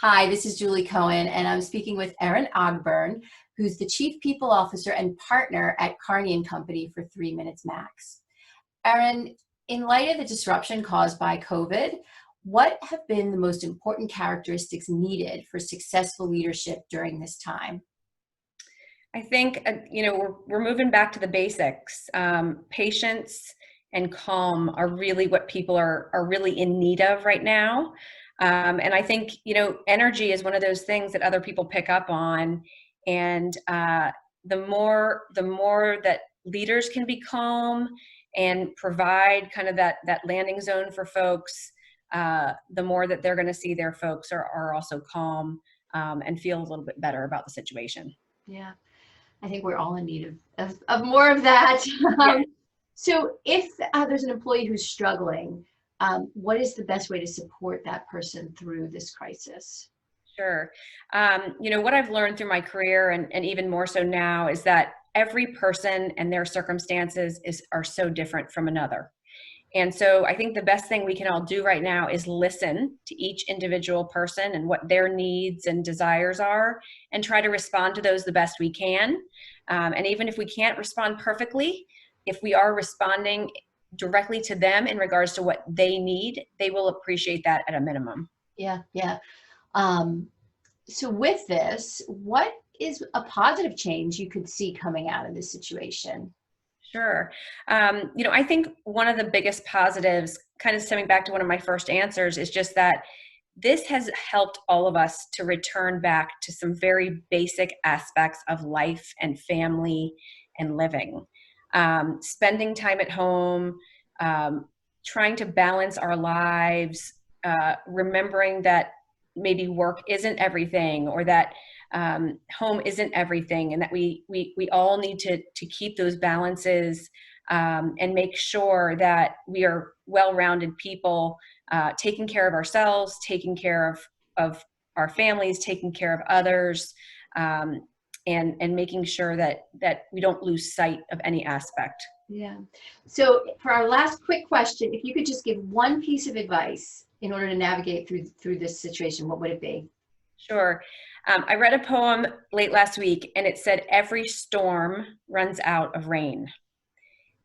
Hi, this is Julie Cohen, and I'm speaking with Erin Ogburn, who's the Chief People Officer and Partner at Kearney and Company for 3 Minutes Max. Erin, in light of the disruption caused by COVID, what have been the most important characteristics needed for successful leadership during this time? I think we're moving back to the basics. Patience and calm are really what people are really in need of right now. And I think energy is one of those things that other people pick up on. And the more that leaders can be calm and provide kind of that landing zone for folks, the more that they're going to see their folks are also calm and feel a little bit better about the situation. Yeah, I think we're all in need of more of that. Yeah. So if there's an employee who's struggling, what is the best way to support that person through this crisis? Sure. What I've learned through my career and even more so now is that every person and their circumstances are so different from another. And so I think the best thing we can all do right now is listen to each individual person and what their needs and desires are and try to respond to those the best we can. And even if we can't respond perfectly, if we are responding directly to them in regards to what they need, they will appreciate that at a minimum. Yeah, yeah. Um, so with this, what is a positive change you could see coming out of this situation? Sure. I think one of the biggest positives, kind of stemming back to one of my first answers, is just that this has helped all of us to return back to some very basic aspects of life and family and living. Spending time at home, um, trying to balance our lives, remembering that maybe work isn't everything, or that home isn't everything, and that we all need to keep those balances and make sure that we are well-rounded people, taking care of ourselves, taking care of our families, taking care of others, and making sure that we don't lose sight of any aspect. Yeah. So for our last quick question, if you could just give one piece of advice in order to navigate through this situation, what would it be? Sure. I read a poem late last week, and it said, "Every storm runs out of rain."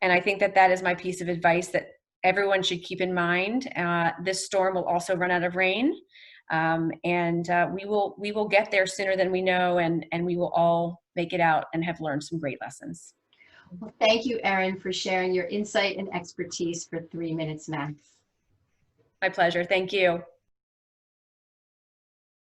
And I think that is my piece of advice that everyone should keep in mind. This storm will also run out of rain, and we will get there sooner than we know, and we will all make it out and have learned some great lessons. Well, thank you, Erin, for sharing your insight and expertise for 3 Minutes Max. My pleasure. Thank you.